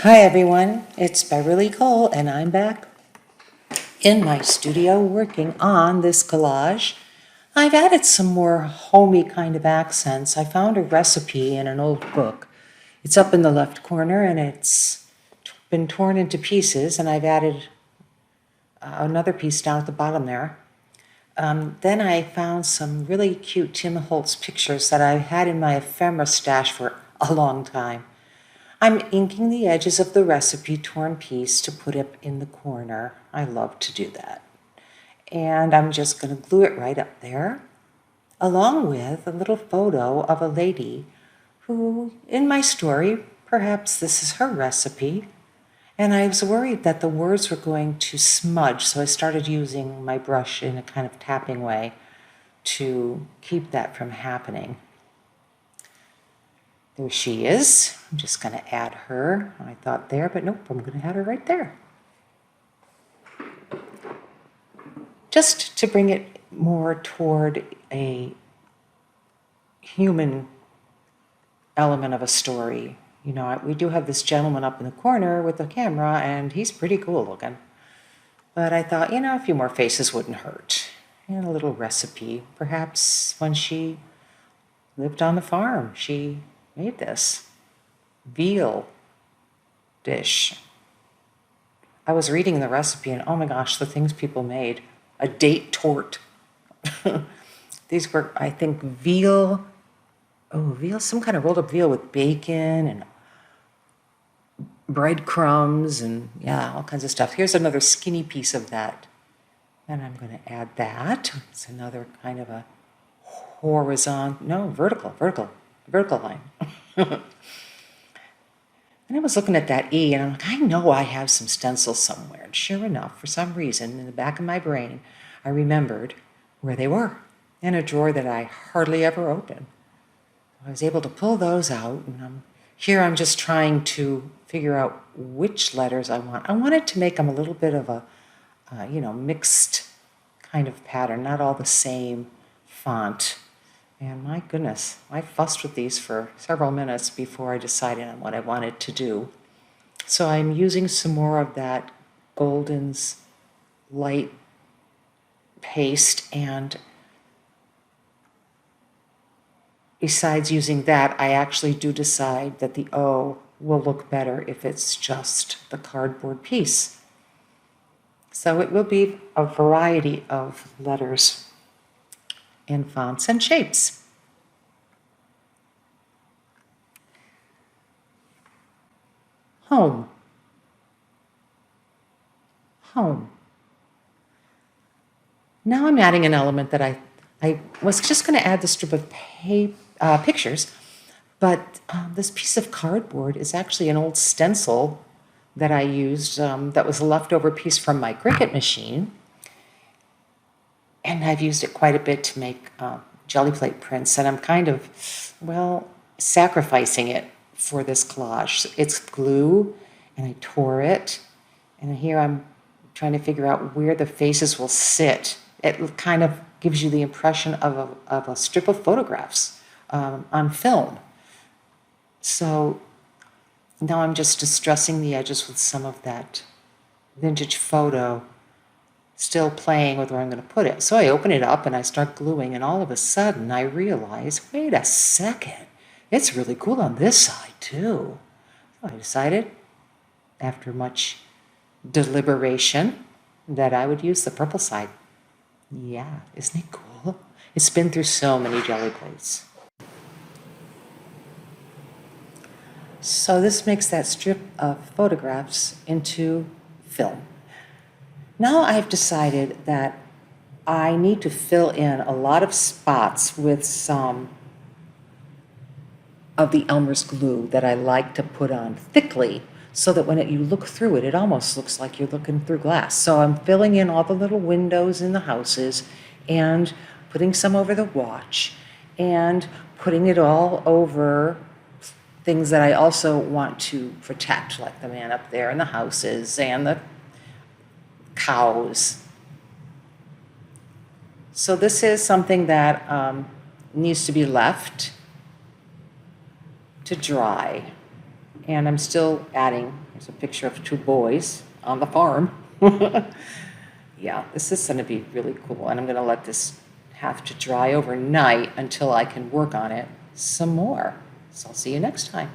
Hi everyone, it's Beverly Cole and I'm back in my studio working on this collage. I've added some more homey kind of accents. I found a recipe in an old book. It's up in the left corner and it's been torn into pieces, and I've added another piece down at the bottom there. Then I found some really cute Tim Holtz pictures that I had in my ephemera stash for a long time. I'm inking the edges of the recipe torn piece to put it in the corner. I love to do that. And I'm just going to glue it right up there, along with a little photo of a lady who, in my story, perhaps this is her recipe. And I was worried that the words were going to smudge, so I started using my brush in a kind of tapping way to keep that from happening. There she is. I'm just going to add her. I thought there, but nope, I'm going to add her right there. Just to bring it more toward a human element of a story. You know, we do have this gentleman up in the corner with the camera, and he's pretty cool looking. But I thought, a few more faces wouldn't hurt. And a little recipe. Perhaps when she lived on the farm, she made this veal dish. I was reading the recipe and oh my gosh, the things people made. A date torte. These were, I think, veal, some kind of rolled up veal with bacon and breadcrumbs and all kinds of stuff. Here's another skinny piece of that. And I'm going to add that. It's another kind of a vertical line. And I was looking at that E, and I'm like, I know I have some stencils somewhere. And sure enough, for some reason, in the back of my brain, I remembered where they were in a drawer that I hardly ever open. I was able to pull those out, and here I'm just trying to figure out which letters I want. I wanted to make them a little bit of a, mixed kind of pattern, not all the same font. And my goodness, I fussed with these for several minutes before I decided on what I wanted to do. So I'm using some more of that Golden's light paste, and besides using that, I actually do decide that the O will look better if it's just the cardboard piece. So it will be a variety of letters in fonts and shapes. Home. Now I'm adding an element that I was just going to add the strip of pictures, but this piece of cardboard is actually an old stencil that I used that was a leftover piece from my Cricut machine. And I've used it quite a bit to make jelly plate prints, and I'm kind of, sacrificing it for this collage. It's glue, and I tore it, and here I'm trying to figure out where the faces will sit. It kind of gives you the impression of a strip of photographs on film. So now I'm just distressing the edges with some of that vintage photo, still playing with where I'm going to put it. So I open it up and I start gluing, and all of a sudden I realize, wait a second, it's really cool on this side too. So I decided, after much deliberation, that I would use the purple side. Yeah, isn't it cool? It's been through so many jelly plates. So this makes that strip of photographs into film. Now I've decided that I need to fill in a lot of spots with some of the Elmer's glue that I like to put on thickly, so that when you look through it, it almost looks like you're looking through glass. So I'm filling in all the little windows in the houses and putting some over the watch and putting it all over things that I also want to protect, like the man up there in the houses and the cows. So this is something that needs to be left to dry. And I'm still adding, there's a picture of two boys on the farm. Yeah, this is gonna be really cool, and I'm gonna let this have to dry overnight until I can work on it some more. So I'll see you next time.